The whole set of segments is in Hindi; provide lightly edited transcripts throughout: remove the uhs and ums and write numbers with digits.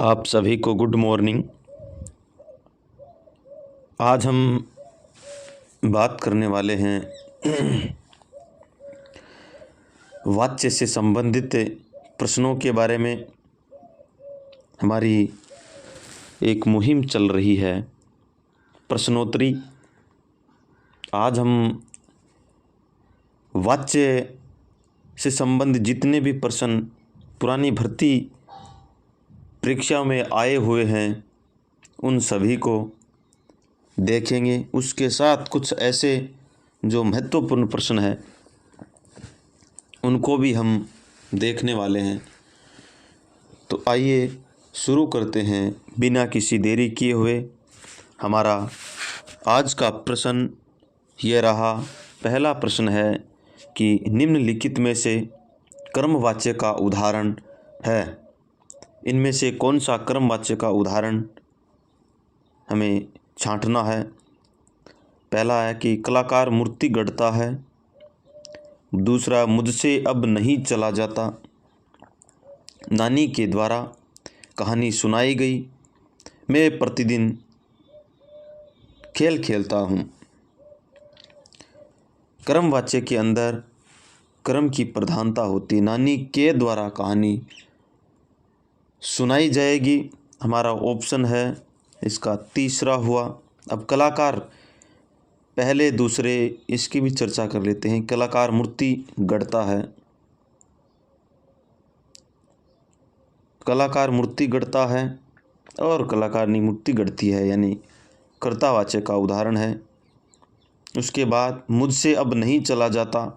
आप सभी को गुड मॉर्निंग। आज हम बात करने वाले हैं वाच्य से संबंधित प्रश्नों के बारे में। हमारी एक मुहिम चल रही है प्रश्नोत्तरी। आज हम वाच्य से संबंधित जितने भी प्रश्न पुरानी भर्ती परीक्षा में आए हुए हैं उन सभी को देखेंगे। उसके साथ कुछ ऐसे जो महत्वपूर्ण प्रश्न हैं उनको भी हम देखने वाले हैं। तो आइए शुरू करते हैं बिना किसी देरी किए हुए। हमारा आज का प्रश्न ये रहा। पहला प्रश्न है कि निम्नलिखित में से कर्मवाच्य का उदाहरण है। इनमें से कौन सा कर्मवाच्य का उदाहरण हमें छांटना है। पहला है कि कलाकार मूर्ति गढ़ता है। दूसरा, मुझसे अब नहीं चला जाता। नानी के द्वारा कहानी सुनाई गई। मैं प्रतिदिन खेल खेलता हूँ। कर्मवाच्य के अंदर कर्म की प्रधानता होती। नानी के द्वारा कहानी सुनाई जाएगी। हमारा ऑप्शन है इसका तीसरा हुआ। अब कलाकार, पहले दूसरे इसकी भी चर्चा कर लेते हैं। कलाकार मूर्ति गढ़ता है। कलाकार मूर्ति गढ़ता है और कलाकारनी मूर्ति गढ़ती है, यानी कर्तावाच्य का उदाहरण है। उसके बाद मुझसे अब नहीं चला जाता।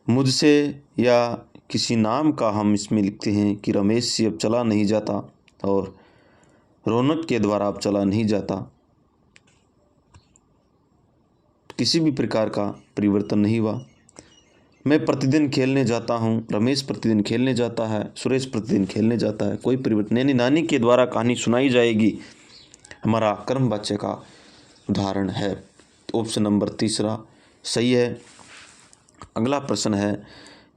मुझसे या किसी नाम का हम इसमें लिखते हैं कि रमेश से अब चला नहीं जाता और रौनक के द्वारा अब चला नहीं जाता। किसी भी प्रकार का परिवर्तन नहीं हुआ। मैं प्रतिदिन खेलने जाता हूँ। रमेश प्रतिदिन खेलने जाता है। सुरेश प्रतिदिन खेलने जाता है। कोई परिवर्तन, यानी नानी के द्वारा कहानी सुनाई जाएगी, हमारा कर्मवाच्य का उदाहरण है। ऑप्शन नंबर तीसरा सही है। अगला प्रश्न है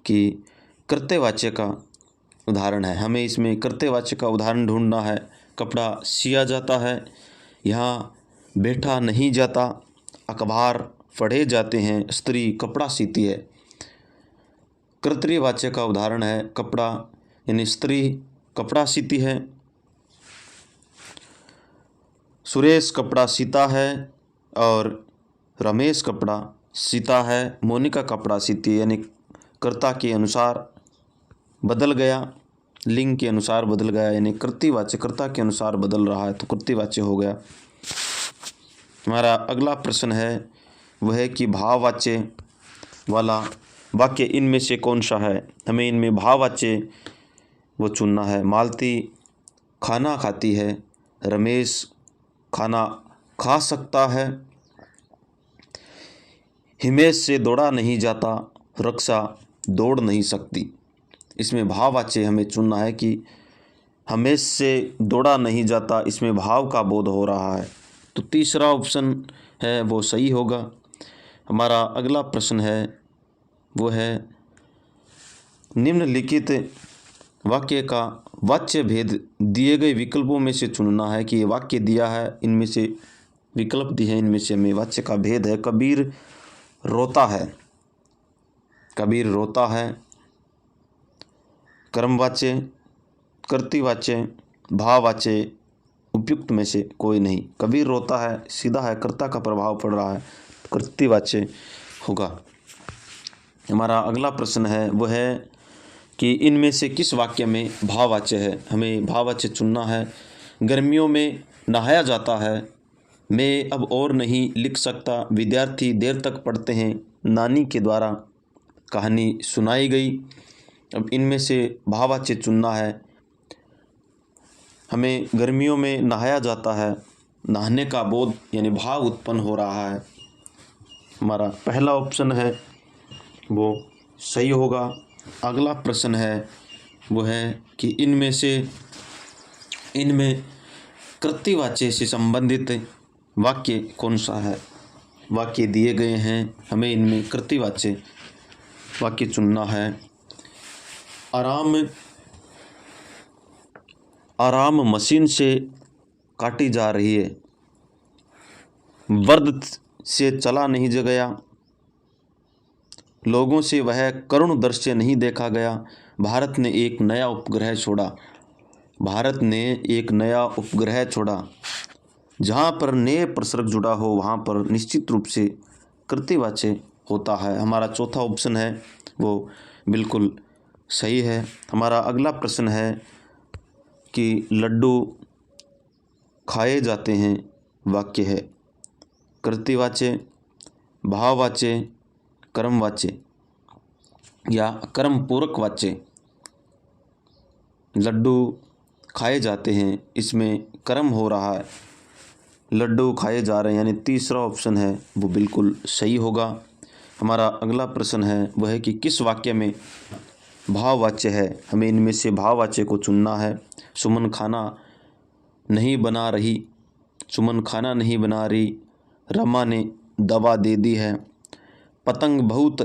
कि कर्तव्यवाच्य का उदाहरण है। हमें इसमें कर्तव्यवाच्य का उदाहरण ढूंढना है। कपड़ा सिया जाता है, यहाँ बैठा नहीं जाता। अखबार पढ़े जाते हैं, स्त्री कपड़ा सीती है। कर्तव्यवाच्य का उदाहरण है कपड़ा, यानी स्त्री कपड़ा सीती है। सुरेश कपड़ा सीता है और रमेश कपड़ा सीता है। मोनिका कपड़ा सीती है, यानी कर्ता के अनुसार बदल गया, लिंग के अनुसार बदल गया, यानी कर्तव्यवाच्य कर्ता के अनुसार बदल रहा है तो कर्तव्यवाच्य हो गया। हमारा अगला प्रश्न है वह है कि भाववाच्य वाला वाक्य इनमें से कौन सा है। हमें इनमें भाववाच्य वो चुनना है। मालती खाना खाती है। रमेश खाना खा सकता है। हिमेश से दौड़ा नहीं जाता। रक्षा दौड़ नहीं सकती। इसमें भाववाच्य हमें चुनना है कि हिमेश से दौड़ा नहीं जाता, इसमें भाव का बोध हो रहा है तो तीसरा ऑप्शन है वो सही होगा। हमारा अगला प्रश्न है वो है निम्नलिखित वाक्य का वाच्य भेद दिए गए विकल्पों में से चुनना है कि ये वाक्य दिया है, इनमें से विकल्प दिए हैं, इनमें से हमें वाच्य का भेद है। कबीर रोता है। कबीर रोता है कर्मवाच्य, कर्तव्यवाच्य, भाववाच्य, उपयुक्त में से कोई नहीं। कबीर रोता है सीधा है, कर्ता का प्रभाव पड़ रहा है, कर्तव्यवाच्य होगा। हमारा अगला प्रश्न है वह है कि इनमें से किस वाक्य में भाववाच्य है। हमें भाववाच्य चुनना है। गर्मियों में नहाया जाता है। मैं अब और नहीं लिख सकता। विद्यार्थी देर तक पढ़ते हैं। नानी के द्वारा कहानी सुनाई गई। अब इनमें से भाववाच्य चुनना है। हमें गर्मियों में नहाया जाता है, नहाने का बोध यानी भाव उत्पन्न हो रहा है। हमारा पहला ऑप्शन है वो सही होगा। अगला प्रश्न है वो है कि इनमें कर्तव्यवाच्य से संबंधित वाक्य कौन सा है। वाक्य दिए गए हैं, हमें इनमें कर्तव्यवाच्य वाक्य चुनना है। आराम आराम मशीन से काटी जा रही है। वर्द से चला नहीं गया, लोगों से वह करुण दृश्य नहीं देखा गया। भारत ने एक नया उपग्रह छोड़ा, भारत ने एक नया उपग्रह छोड़ा। जहाँ पर नए प्रसर्ग जुड़ा हो वहाँ पर निश्चित रूप से कृत्यवाच्य होता है। हमारा चौथा ऑप्शन है वो बिल्कुल सही है। हमारा अगला प्रश्न है कि लड्डू खाए जाते हैं वाक्य है कृत्यवाच्य, भाववाच्य, कर्मवाच्य या कर्म पूरक वाच्य। लड्डू खाए जाते हैं, इसमें कर्म हो रहा है, लड्डू खाए जा रहे हैं, यानी तीसरा ऑप्शन है वो बिल्कुल सही होगा। हमारा अगला प्रश्न है वह है कि किस वाक्य में भाववाच्य है। हमें इनमें से भाववाच्य को चुनना है। सुमन खाना नहीं बना रही, सुमन खाना नहीं बना रही, रमा ने दवा दे दी है, पतंग बहुत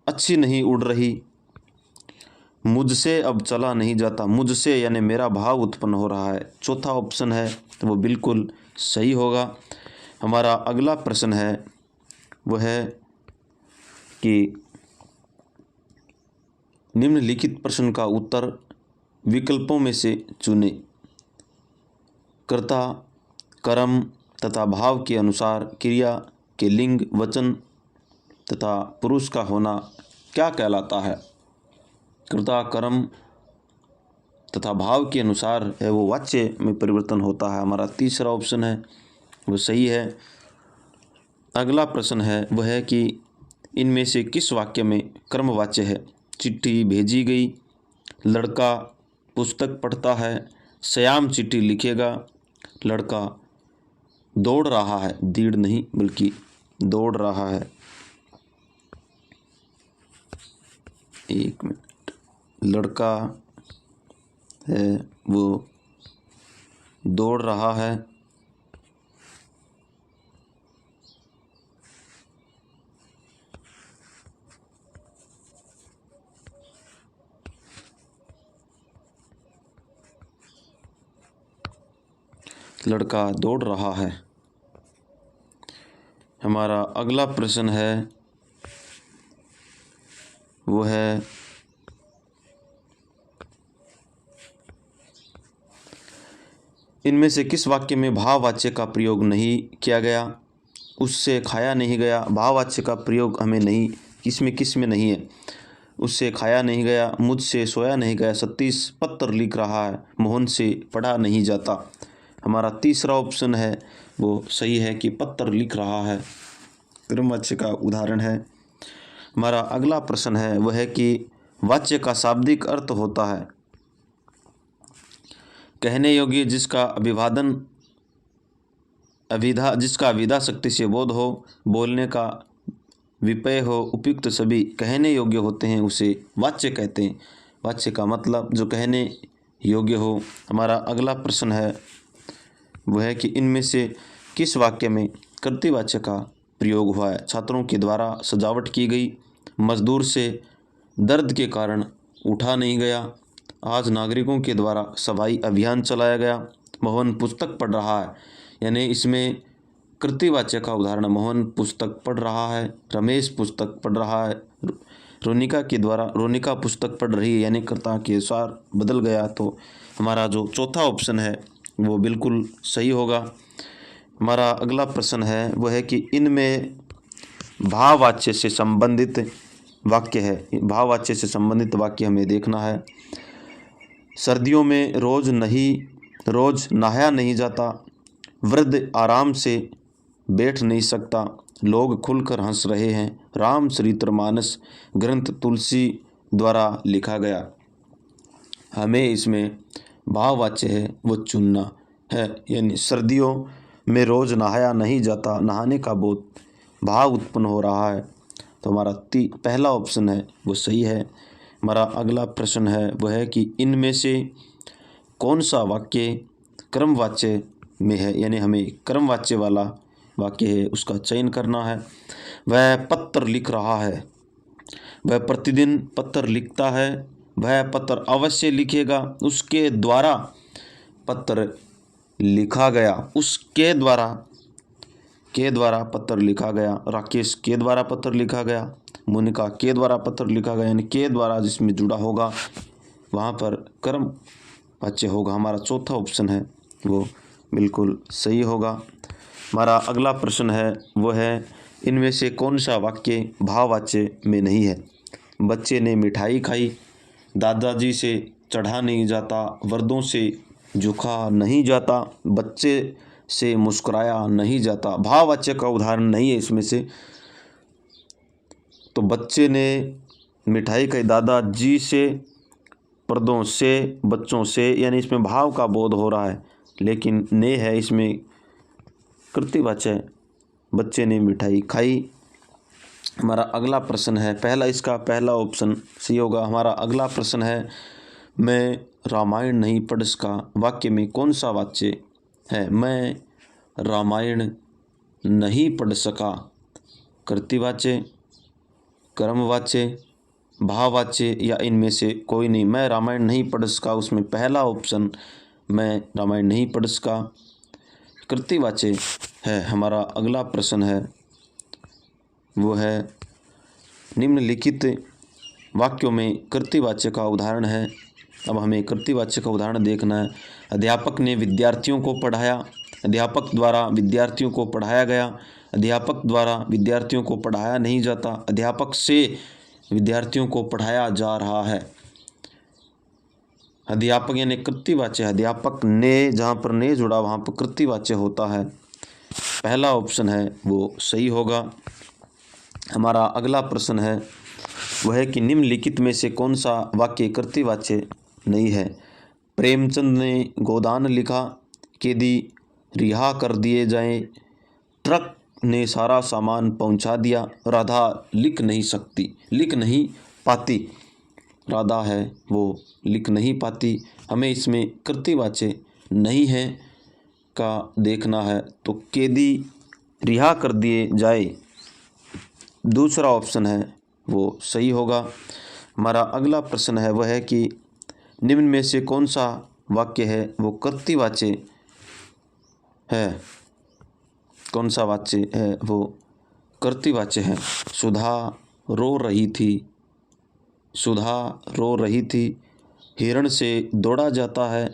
अच्छी नहीं उड़ रही, मुझसे अब चला नहीं जाता। मुझसे यानी मेरा भाव उत्पन्न हो रहा है, चौथा ऑप्शन है तो वो बिल्कुल सही होगा। हमारा अगला प्रश्न है वह है कि निम्नलिखित प्रश्न का उत्तर विकल्पों में से चुनें। कर्ता, कर्म तथा भाव के अनुसार क्रिया के लिंग, वचन तथा पुरुष का होना क्या कहलाता है। कर्ता, कर्म तथा भाव के अनुसार है वो वाच्य में परिवर्तन होता है। हमारा तीसरा ऑप्शन है वो सही है। अगला प्रश्न है वह है कि इनमें से किस वाक्य में कर्मवाच्य है। चिट्ठी भेजी गई, लड़का पुस्तक पढ़ता है, श्याम चिट्ठी लिखेगा, लड़का दौड़ रहा है, दीड़ नहीं बल्कि दौड़ रहा है। एक मिनट, लड़का है वो दौड़ रहा है, लड़का दौड़ रहा है। हमारा अगला प्रश्न है वो है इनमें से किस वाक्य में भाववाच्य का प्रयोग नहीं किया गया। उससे खाया नहीं गया, भाववाच्य का प्रयोग हमें नहीं, किस में नहीं है। उससे खाया नहीं गया, मुझसे सोया नहीं गया, सतीश पत्र लिख रहा है, मोहन से पढ़ा नहीं जाता। हमारा तीसरा ऑप्शन है वो सही है कि पत्र लिख रहा है, कर्मवाच्य का उदाहरण है। हमारा अगला प्रश्न है वह है कि वाच्य का शाब्दिक अर्थ होता है कहने योग्य जिसका अभिधा शक्ति से बोध हो, बोलने का विपेय हो, उपयुक्त सभी कहने योग्य होते हैं उसे वाच्य कहते हैं। वाच्य का मतलब जो कहने योग्य हो। हमारा अगला प्रश्न है वह है कि इनमें से किस वाक्य में कृत्यवाच्य का प्रयोग हुआ है। छात्रों के द्वारा सजावट की गई, मजदूर से दर्द के कारण उठा नहीं गया, आज नागरिकों के द्वारा सफाई अभियान चलाया गया, मोहन पुस्तक पढ़ रहा है। यानी इसमें कृत्यवाच्य का उदाहरण, मोहन पुस्तक पढ़ रहा है, रमेश पुस्तक पढ़ रहा है, रोनिका पुस्तक पढ़ रही है, यानी कर्ता के अनुसार बदल गया। तो हमारा जो चौथा ऑप्शन है वो बिल्कुल सही होगा। हमारा अगला प्रश्न है वह है कि इनमें भाववाच्य से संबंधित वाक्य है। भाववाच्य से संबंधित वाक्य हमें देखना है। सर्दियों में रोज नहाया नहीं जाता, वृद्ध आराम से बैठ नहीं सकता, लोग खुलकर हंस रहे हैं, रामचरितमानस ग्रंथ तुलसी द्वारा लिखा गया। हमें इसमें भाववाच्य है वो चुनना है, यानी सर्दियों में रोज नहाया नहीं जाता, नहाने का बहुत भाव उत्पन्न हो रहा है। तो हमारा पहला ऑप्शन है वो सही है। हमारा अगला प्रश्न है वह है कि इनमें से कौन सा वाक्य कर्मवाच्य में है, यानी हमें कर्मवाच्य वाला वाक्य है उसका चयन करना है। वह पत्र लिख रहा है, वह प्रतिदिन पत्र लिखता है, वह पत्र अवश्य लिखेगा। उसके द्वारा पत्र लिखा गया। उसके द्वारा पत्र लिखा गया। राकेश के द्वारा पत्र लिखा गया। मोनिका के द्वारा पत्र लिखा गया। यानी के द्वारा जिसमें जुड़ा होगा वहाँ पर कर्म वाच्य होगा। हमारा चौथा ऑप्शन है वो बिल्कुल सही होगा। हमारा अगला प्रश्न है वो है इनमें से कौन सा वाक्य भाववाच्य में नहीं है। बच्चे ने मिठाई खाई, दादाजी से चढ़ा नहीं जाता, वर्दों से झुका नहीं जाता, बच्चे से मुस्कुराया नहीं जाता। भाववाच्य का उदाहरण नहीं है इसमें से। तो बच्चे ने मिठाई खाई, दादाजी से, पर्दों से, बच्चों से, यानी इसमें भाव का बोध हो रहा है, लेकिन ने है इसमें कृतिवाच्य। बच्चे ने मिठाई खाई। हमारा अगला प्रश्न है इसका पहला ऑप्शन सही होगा। हमारा अगला प्रश्न है मैं रामायण नहीं पढ़ सका वाक्य में कौन सा वाच्य है। मैं रामायण नहीं पढ़ सका कृतिवाच्य, कर्मवाच्य, भाववाच्य या इनमें से कोई नहीं। मैं रामायण नहीं पढ़ सका, उसमें पहला ऑप्शन मैं रामायण नहीं पढ़ सका कृतिवाच्य है। हमारा अगला प्रश्न है वो है निम्नलिखित वाक्यों में कृतिवाच्य का उदाहरण है। अब हमें कृतिवाच्य का उदाहरण देखना है। अध्यापक ने विद्यार्थियों को पढ़ाया, अध्यापक द्वारा विद्यार्थियों को पढ़ाया गया, अध्यापक द्वारा विद्यार्थियों को पढ़ाया नहीं जाता, अध्यापक से विद्यार्थियों को पढ़ाया जा रहा है। अध्यापक यानी कृतिवाच्य, अध्यापक ने, जहाँ पर ने जुड़ा वहाँ पर कृतिवाच्य होता है। पहला ऑप्शन है वो सही होगा। हमारा अगला प्रश्न है वह है कि निम्नलिखित में से कौन सा वाक्य कृतिवाच्य नहीं है। प्रेमचंद ने गोदान लिखा, कैदी रिहा कर दिए जाएं, ट्रक ने सारा सामान पहुंचा दिया, राधा लिख नहीं पाती। राधा है वो लिख नहीं पाती। हमें इसमें कृतिवाच्य नहीं है का देखना है। तो कैदी रिहा कर दिए जाए दूसरा ऑप्शन है वो सही होगा। हमारा अगला प्रश्न है वह है कि निम्न में से कौन सा वाक्य है वो कृतिवाच्य है। कौन सा वाच्य है वो कृतिवाच्य है। सुधा रो रही थी, हिरण से दौड़ा जाता है।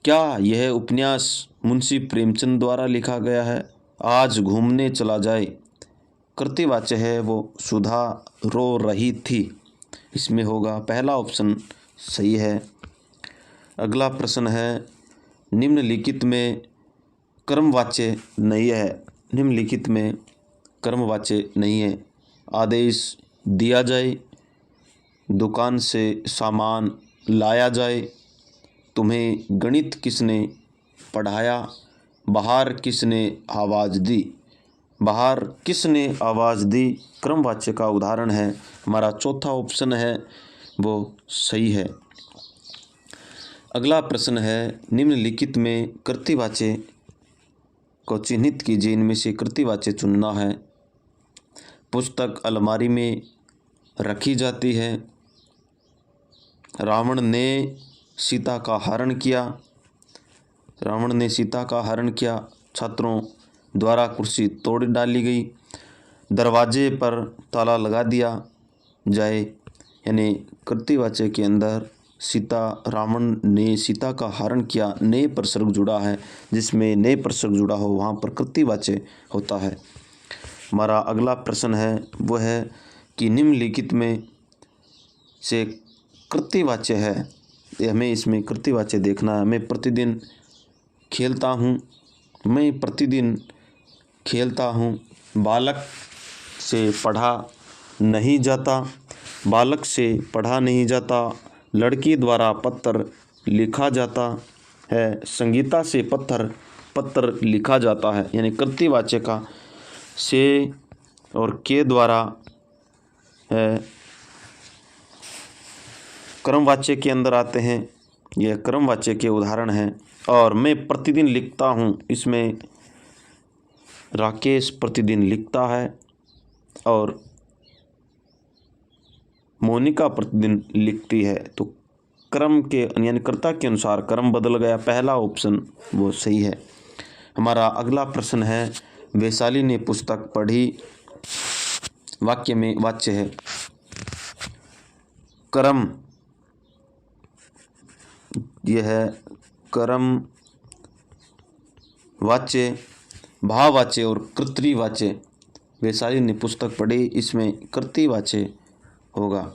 क्या यह उपन्यास मुंशी प्रेमचंद द्वारा लिखा गया है। आज घूमने चला जाए कृतिवाच्य है वो सुधा रो रही थी। इसमें होगा पहला ऑप्शन सही है। अगला प्रश्न है निम्नलिखित में कर्मवाच्य नहीं है। निम्नलिखित में कर्मवाच्य नहीं है। आदेश दिया जाए, दुकान से सामान लाया जाए, तुम्हें गणित किसने पढ़ाया, बाहर किसने आवाज़ दी। बाहर किसने आवाज़ दी क्रमवाच्य का उदाहरण है। हमारा चौथा ऑप्शन है वो सही है। अगला प्रश्न है निम्नलिखित में कृतिवाच्य को चिन्हित कीजिए। इनमें से कृतिवाच्य चुनना है। पुस्तक अलमारी में रखी जाती है। रावण ने सीता का हरण किया। छात्रों द्वारा कुर्सी तोड़ डाली गई। दरवाजे पर ताला लगा दिया जाए। यानी कृतिवाच्य के अंदर रावण ने सीता का हरण किया, ने प्रसर्ग जुड़ा है। जिसमें ने प्रसर्ग जुड़ा हो वहाँ पर कृतिवाच्य होता है। हमारा अगला प्रश्न है वो है कि निम्नलिखित में से कृतिवाच्य है। हमें इसमें कृतिवाच्य देखना है। मैं प्रतिदिन खेलता हूँ, बालक से पढ़ा नहीं जाता, लड़की द्वारा पत्र लिखा जाता है, संगीता से पत्र लिखा जाता है। यानी कृतिवाच्य का से और के द्वारा है कर्मवाच्य के अंदर आते हैं। यह कर्मवाच्य के उदाहरण हैं। और मैं प्रतिदिन लिखता हूँ, इसमें राकेश प्रतिदिन लिखता है और मोनिका प्रतिदिन लिखती है। तो क्रम के यानी कर्ता के अनुसार क्रम बदल गया, पहला ऑप्शन वो सही है। हमारा अगला प्रश्न है, वैशाली ने पुस्तक पढ़ी, वाक्य में वाच्य है क्रम, यह है क्रम वाच्य, भाववाच्य और कर्तृवाच्य। वैशाली ने पुस्तक पढ़ी, इसमें कर्तृवाच्य होगा।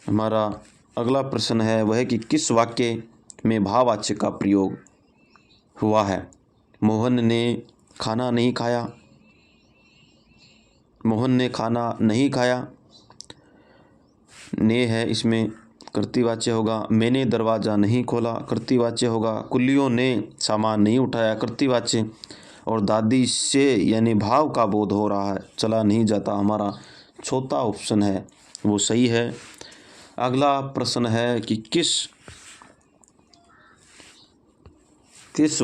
हमारा अगला प्रश्न है वह है कि किस वाक्य में भाववाच्य का प्रयोग हुआ है। मोहन ने खाना नहीं खाया, मोहन ने खाना नहीं खाया, ने है इसमें कर्तृवाच्य होगा। मैंने दरवाज़ा नहीं खोला, कर्तृवाच्य होगा। कुल्लियों ने सामान नहीं उठाया, कर्तृवाच्य। और दादी से यानी भाव का बोध हो रहा है, चला नहीं जाता, हमारा चौथा ऑप्शन है वो सही है। अगला प्रश्न है कि किस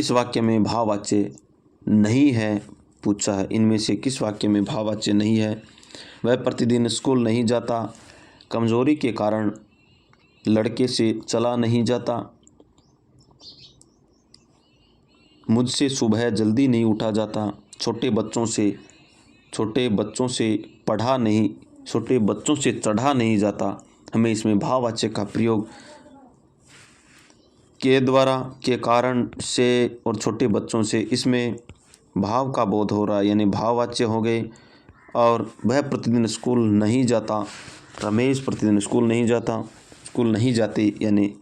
वाक्य में भाववाच्य नहीं है पूछा है। इनमें से किस वाक्य में भाववाच्य नहीं है। वह प्रतिदिन स्कूल नहीं जाता, कमजोरी के कारण लड़के से चला नहीं जाता, मुझसे सुबह जल्दी नहीं उठा जाता, छोटे बच्चों से चढ़ा नहीं जाता। हमें इसमें भाववाच्य का प्रयोग के द्वारा, के कारण, से और छोटे बच्चों से, इसमें भाव का बोध हो रहा है यानी भाववाच्य हो गए। और वह प्रतिदिन स्कूल नहीं जाता, रमेश प्रतिदिन स्कूल नहीं जाते यानी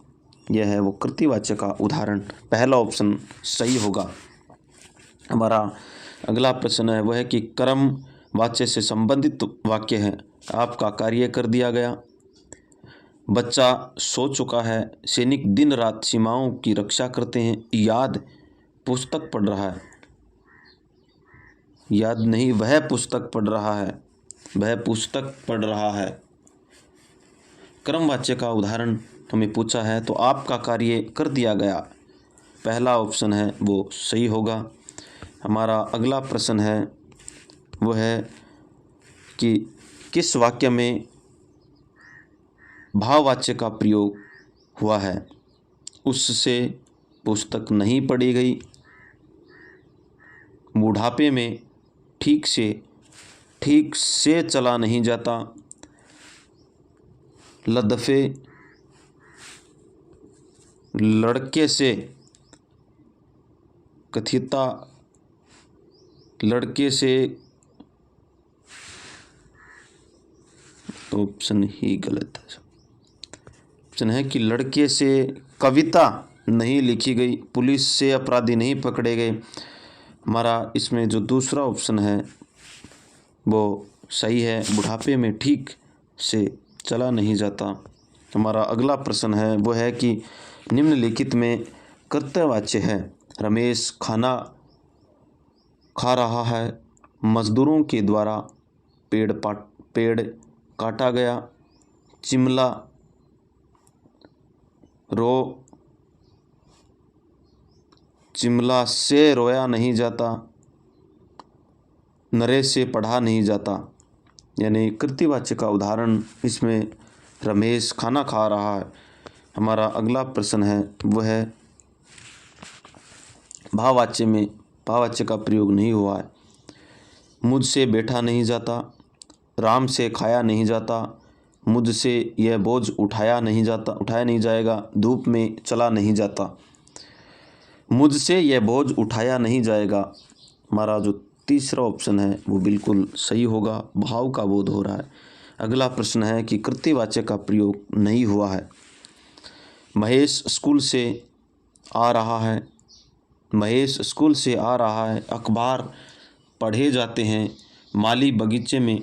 यह है वो कर्तृवाच्य का उदाहरण, पहला ऑप्शन सही होगा। हमारा अगला प्रश्न है वह है कि कर्म वाच्य से संबंधित वाक्य है। आपका कार्य कर दिया गया, बच्चा सो चुका है, सैनिक दिन रात सीमाओं की रक्षा करते हैं, याद पुस्तक पढ़ रहा है, याद नहीं वह पुस्तक पढ़ रहा है, क्रमवाच्य का उदाहरण हमें पूछा है। तो आपका कार्य कर दिया गया, पहला ऑप्शन है वो सही होगा। हमारा अगला प्रश्न है वो है कि किस वाक्य में भाववाच्य का प्रयोग हुआ है। उससे पुस्तक नहीं पढ़ी गई, बुढ़ापे में ठीक से चला नहीं जाता, लदफे लड़के से कथिता लड़के से, तो ऑप्शन ही गलत है। ऑप्शन है कि लड़के से कविता नहीं लिखी गई, पुलिस से अपराधी नहीं पकड़े गए। हमारा इसमें जो दूसरा ऑप्शन है वो सही है, बुढ़ापे में ठीक से चला नहीं जाता। हमारा अगला प्रश्न है वो है कि निम्नलिखित में कर्तव्यवाच्य है। रमेश खाना खा रहा है, मजदूरों के द्वारा पेड़ काटा गया, चिमला से रोया नहीं जाता, नरेश से पढ़ा नहीं जाता। यानी कर्तृवाच्य का उदाहरण इसमें रमेश खाना खा रहा है। हमारा अगला प्रश्न है वह है भाववाच्य का प्रयोग नहीं हुआ है। मुझसे बैठा नहीं जाता, राम से खाया नहीं जाता, मुझसे यह बोझ उठाया नहीं जाएगा, धूप में चला नहीं जाता, मुझसे यह बोझ उठाया नहीं जाएगा। हमारा जो तीसरा ऑप्शन है वो बिल्कुल सही होगा, भाव का बोध हो रहा है। अगला प्रश्न है कि कर्तृवाच्य का प्रयोग नहीं हुआ है। महेश स्कूल से आ रहा है, अखबार पढ़े जाते हैं, माली बगीचे में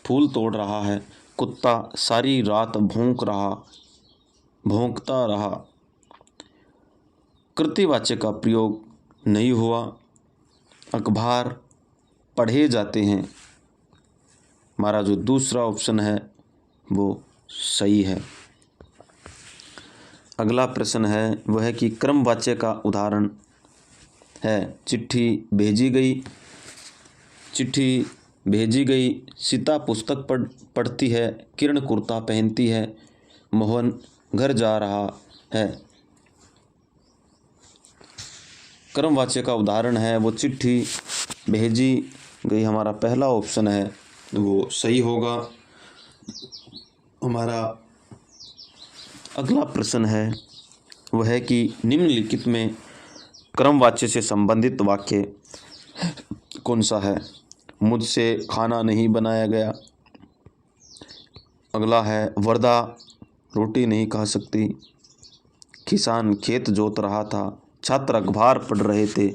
फूल तोड़ रहा है, कुत्ता सारी रात भौंकता रहा। कर्तृवाच्य का प्रयोग नहीं हुआ, अखबार पढ़े जाते हैं। हमारा जो दूसरा ऑप्शन है वो सही है। अगला प्रश्न है वह है कि क्रमवाच्य का उदाहरण है। चिट्ठी भेजी गई, चिट्ठी भेजी गई, सीता पुस्तक पढ़ती है, किरण कुर्ता पहनती है, मोहन घर जा रहा है। कर्मवाच्य का उदाहरण है वो चिट्ठी भेजी गई। हमारा पहला ऑप्शन है वो सही होगा। हमारा अगला प्रश्न है वह है कि निम्नलिखित में कर्मवाच्य से संबंधित वाक्य कौन सा है। मुझसे खाना नहीं बनाया गया। अगला है वर्दा रोटी नहीं खा सकती। किसान खेत जोत रहा था। छात्र अखबार पढ़ रहे थे।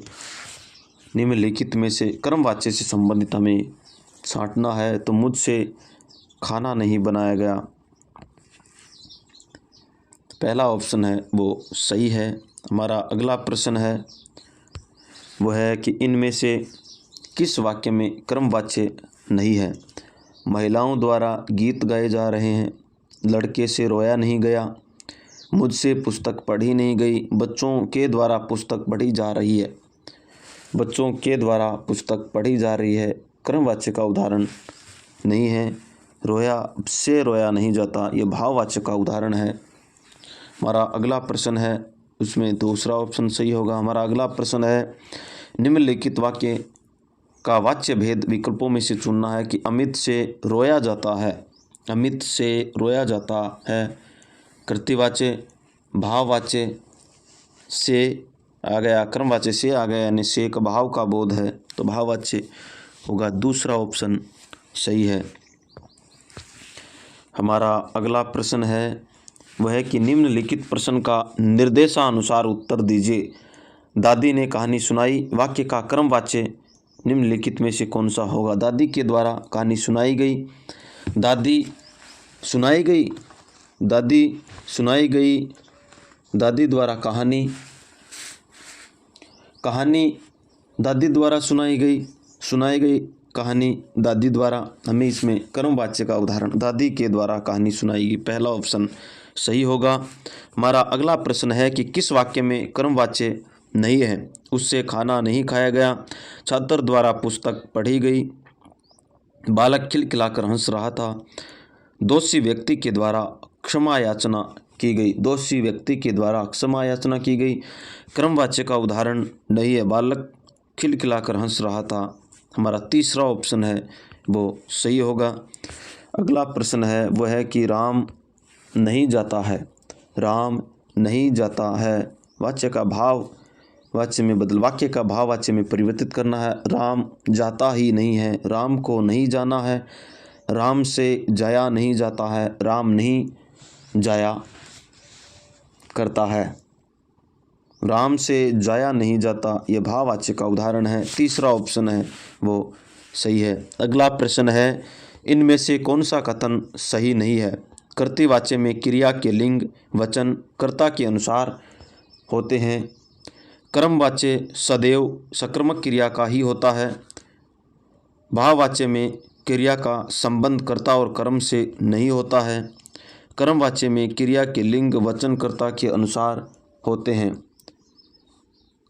निम्नलिखित में से कर्मवाच्य से संबंधित हमें छांटना है, तो मुझसे खाना नहीं बनाया गया पहला ऑप्शन है वो सही है। हमारा अगला प्रश्न है वो है कि इनमें से किस वाक्य में कर्मवाच्य नहीं है। महिलाओं द्वारा गीत गाए जा रहे हैं। लड़के से रोया नहीं गया। मुझसे पुस्तक पढ़ी नहीं गई। बच्चों के द्वारा पुस्तक पढ़ी जा रही है। बच्चों के द्वारा पुस्तक पढ़ी जा रही है कर्मवाच्य का उदाहरण नहीं है। रोया नहीं जाता, ये भाववाच्य का उदाहरण है। हमारा अगला प्रश्न है उसमें दूसरा ऑप्शन सही होगा। हमारा अगला प्रश्न है निम्नलिखित वाक्य का वाच्य भेद विकल्पों में से चुनना है कि अमित से रोया जाता है। अमित से रोया जाता है कर्तृवाच्य, भाववाच्य से आ गया, कर्मवाच्य से आ गया, यानी से का भाव का बोध है तो भाववाच्य होगा। दूसरा ऑप्शन सही है। हमारा अगला प्रश्न है वह है कि निम्नलिखित प्रश्न का निर्देशानुसार उत्तर दीजिए। दादी ने कहानी सुनाई। वाक्य का कर्मवाच्य निम्नलिखित में से कौन सा होगा। दादी के द्वारा कहानी सुनाई गई। दादी सुनाई गई। दादी सुनाई गई। दादी द्वारा कहानी दादी द्वारा सुनाई गई कहानी दादी द्वारा। हमें इसमें कर्मवाच्य का उदाहरण दादी के द्वारा कहानी सुनाई गई पहला ऑप्शन सही होगा। हमारा अगला प्रश्न है कि किस वाक्य में कर्मवाच्य नहीं है। उससे खाना नहीं खाया गया। छात्र द्वारा पुस्तक पढ़ी गई। बालक खिलखिलाकर हंस रहा था। दोषी व्यक्ति के द्वारा क्षमा याचना की गई। दोषी व्यक्ति के द्वारा क्षमा याचना की गई कर्मवाच्य का उदाहरण नहीं है। बालक खिलखिलाकर हंस रहा था। हमारा तीसरा ऑप्शन है वो सही होगा। अगला प्रश्न है वह है कि राम नहीं जाता है। राम नहीं जाता है वाक्य का भाव वाच्य में परिवर्तित करना है। राम जाता ही नहीं है। राम को नहीं जाना है। राम से जाया नहीं जाता है। राम नहीं जाया करता है। राम से जाया नहीं जाता, यह भाववाच्य का उदाहरण है। तीसरा ऑप्शन है वो सही है। अगला प्रश्न है इनमें से कौन सा कथन सही नहीं है। कर्तृवाच्य में क्रिया के लिंग वचन कर्ता के अनुसार होते हैं। कर्मवाच्य सदैव सकर्मक क्रिया का ही होता है। भाववाच्य में क्रिया का संबंध कर्ता और कर्म से नहीं होता है। कर्मवाच्य में क्रिया के लिंग वचन कर्ता के अनुसार होते हैं।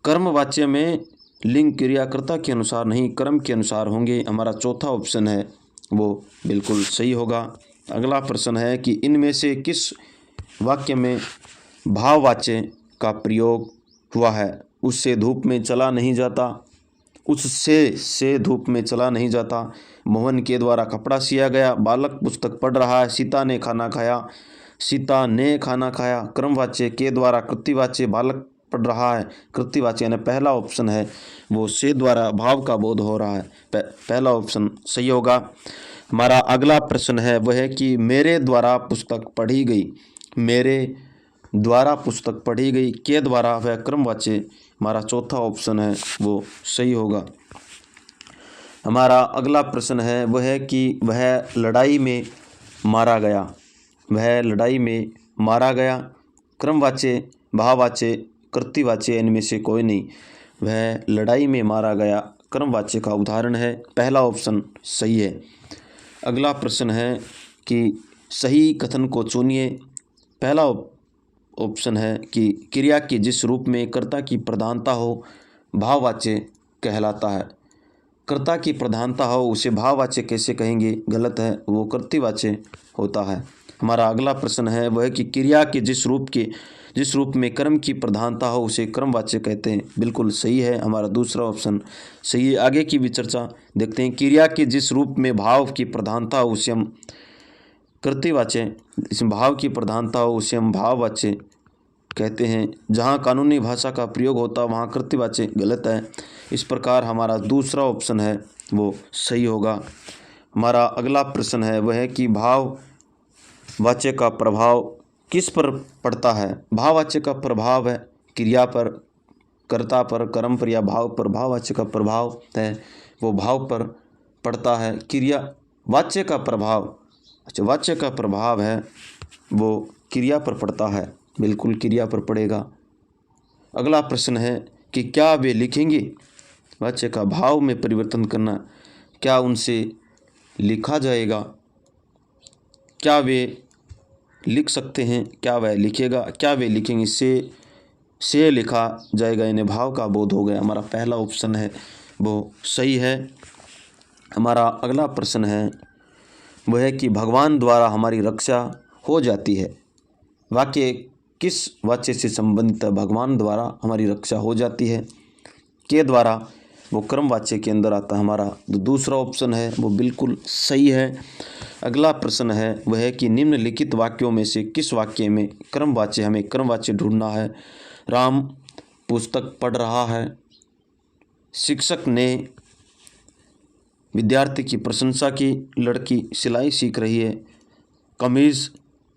कर्मवाच्य में लिंग क्रिया कर्ता के अनुसार नहीं, कर्म के अनुसार होंगे। हमारा चौथा ऑप्शन है वो बिल्कुल सही होगा। अगला प्रश्न है कि इनमें से किस वाक्य में भाववाच्य का प्रयोग हुआ है। उससे धूप में चला नहीं जाता। उससे से धूप में चला नहीं जाता। मोहन के द्वारा कपड़ा सिया गया। बालक पुस्तक पढ़ रहा है। सीता ने खाना खाया। सीता ने खाना खाया। कर्मवाच्य के द्वारा कृतिवाच्य बालक पढ़ रहा है। कृतिवाच्य यानी पहला ऑप्शन है वो से द्वारा भाव का बोध हो रहा है। पहला ऑप्शन सही होगा। हमारा अगला प्रश्न है वह है कि मेरे द्वारा पुस्तक पढ़ी गई। मेरे द्वारा पुस्तक पढ़ी गई के द्वारा वह कर्मवाच्य हमारा चौथा ऑप्शन है वो सही होगा। हमारा अगला प्रश्न है वह है कि वह लड़ाई में मारा गया। वह लड़ाई में मारा गया कर्मवाच्य भाववाच्य कर्तृवाच्य इनमें से कोई नहीं। वह लड़ाई में मारा गया कर्मवाच्य का उदाहरण है। पहला ऑप्शन सही है। अगला प्रश्न है कि सही कथन को चुनिए। पहला ऑप्शन है कि क्रिया के जिस रूप में कर्ता की प्रधानता हो भाववाच्य कहलाता है। कर्ता की प्रधानता हो उसे भाववाच्य कैसे कहेंगे? गलत है, वो कर्तृवाच्य होता है। हमारा अगला प्रश्न है वह कि क्रिया के जिस रूप में कर्म की प्रधानता हो उसे कर्मवाच्य कहते हैं। बिल्कुल सही है, हमारा दूसरा ऑप्शन सही है। आगे की भी चर्चा देखते हैं। क्रिया के जिस रूप में भाव की प्रधानता हो उसे हम कर्तृवाच्य, इसमें भाव की प्रधानता हो उसे हम भाववाच्य कहते हैं। जहाँ कानूनी भाषा का प्रयोग होता है वहाँ कर्तृवाच्य गलत है। इस प्रकार हमारा दूसरा ऑप्शन है वो सही होगा। हमारा अगला प्रश्न है वह है कि भाववाच्य का प्रभाव किस पर पड़ता है? भाववाच्य का प्रभाव है क्रिया पर, कर्ता पर, कर्म पर या भाव पर। भाववाच्य का प्रभाव है वो भाव पर पड़ता है। क्रिया वाच्य का प्रभाव, अच्छा वाच्य का प्रभाव है वो क्रिया पर पड़ता है। बिल्कुल क्रिया पर पड़ेगा। अगला प्रश्न है कि क्या वे लिखेंगे? वाच्य का भाव में परिवर्तन करना, क्या उनसे लिखा जाएगा? क्या वे लिख सकते हैं? क्या वह लिखेगा? क्या वे लिखेंगे? से लिखा जाएगा, इन्हें भाव का बोध हो गया। हमारा पहला ऑप्शन है वो सही है। हमारा अगला प्रश्न है वह है कि भगवान द्वारा हमारी रक्षा हो जाती है। वाक्य किस वाच्य से संबंधित है? भगवान द्वारा हमारी रक्षा हो जाती है के द्वारा, वो कर्म वाच्य के अंदर आता है। हमारा जो दूसरा ऑप्शन है वो बिल्कुल सही है। अगला प्रश्न है वह है कि निम्नलिखित वाक्यों में से किस वाक्य में कर्म वाच्य, हमें कर्म वाच्य ढूंढना है। राम पुस्तक पढ़ रहा है, शिक्षक ने विद्यार्थी की प्रशंसा की, लड़की सिलाई सीख रही है, कमीज़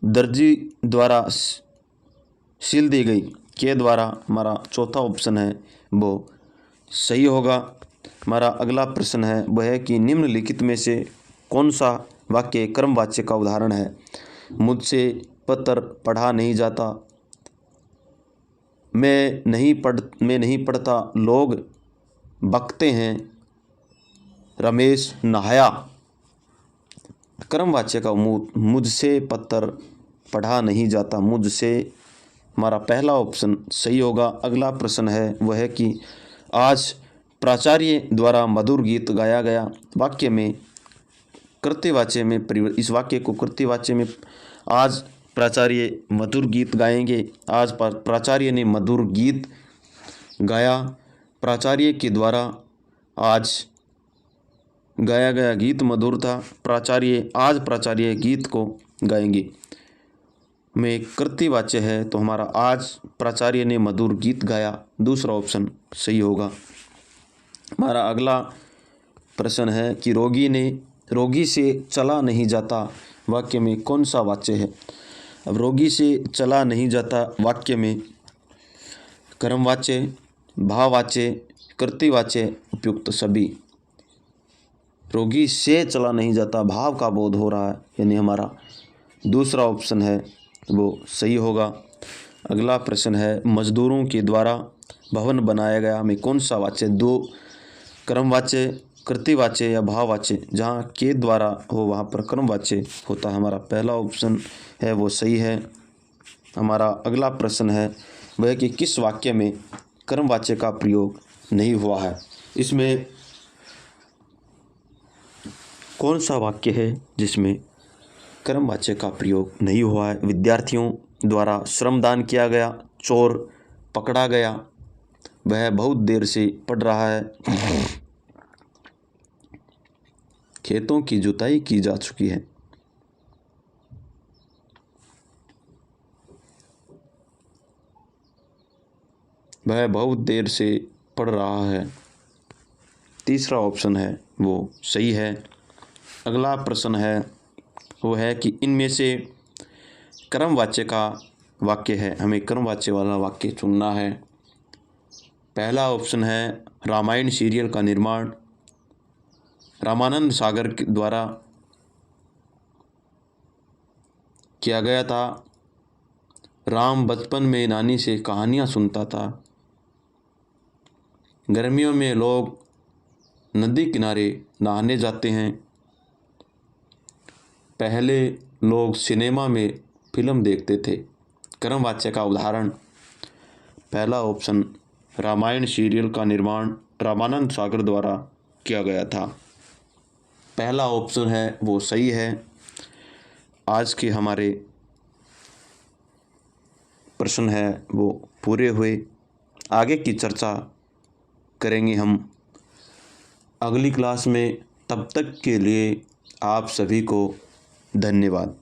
दर्जी द्वारा सिल दी गई के द्वारा। हमारा चौथा ऑप्शन है वो सही होगा। हमारा अगला प्रश्न है वह है कि निम्नलिखित में से कौन सा वाक्य कर्मवाच्य का उदाहरण है? मुझसे पत्र पढ़ा नहीं जाता, मैं नहीं पढ़ता, लोग बकते हैं, रमेश नहाया। कर्मवाच्य का मुझसे पत्र पढ़ा नहीं जाता, मुझसे, हमारा पहला ऑप्शन सही होगा। अगला प्रश्न है वह है कि आज प्राचार्य द्वारा मधुर गीत गाया गया। वाक्य में कर्तृवाच्य में इस वाक्य को कर्तृवाच्य में, आज प्राचार्य मधुर गीत गाएंगे। आज प्राचार्य ने मधुर गीत गाया। प्राचार्य के द्वारा आज गाया गया गीत मधुर था। आज प्राचार्य गीत को गाएंगे में कर्तृवाच्य है, तो हमारा आज प्राचार्य ने मधुर गीत गाया, दूसरा ऑप्शन सही होगा। हमारा अगला प्रश्न है कि रोगी से चला नहीं जाता वाक्य में कौन सा वाच्य है? अब रोगी से चला नहीं जाता वाक्य में कर्मवाच्य, भाववाच्य, कर्तृवाच्य उपयुक्त सभी। रोगी से चला नहीं जाता, भाव का बोध हो रहा है, यानी हमारा दूसरा ऑप्शन है वो सही होगा। अगला प्रश्न है मजदूरों के द्वारा भवन बनाया गया में कौन सा वाच्य? दो कर्मवाच्य, कर्तृवाच्य या भाववाच्य। जहाँ के द्वारा हो वहाँ पर कर्मवाच्य होता है। हमारा पहला ऑप्शन है वो सही है। हमारा अगला प्रश्न है वह कि किस वाक्य में कर्मवाच्य का प्रयोग नहीं हुआ है? इसमें कौन सा वाक्य है जिसमें कर्मवाच्य का प्रयोग नहीं हुआ है? विद्यार्थियों द्वारा श्रमदान किया गया, चोर पकड़ा गया, वह बहुत देर से पढ़ रहा है, खेतों की जुताई की जा चुकी है। वह बहुत देर से पढ़ रहा है, तीसरा ऑप्शन है वो सही है। अगला प्रश्न है वो है कि इनमें से कर्मवाच्य का वाक्य है, हमें कर्मवाच्य वाला वाक्य चुनना है। पहला ऑप्शन है रामायण सीरियल का निर्माण रामानंद सागर द्वारा किया गया था। राम बचपन में नानी से कहानियाँ सुनता था। गर्मियों में लोग नदी किनारे नहाने जाते हैं। पहले लोग सिनेमा में फिल्म देखते थे। कर्मवाच्य का उदाहरण, पहला ऑप्शन रामायण सीरियल का निर्माण रामानंद सागर द्वारा किया गया था। पहला ऑप्शन है वो सही है। आज के हमारे प्रश्न है वो पूरे हुए। आगे की चर्चा करेंगे हम अगली क्लास में। तब तक के लिए आप सभी को धन्यवाद।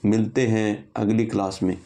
मिलते हैं अगली क्लास में।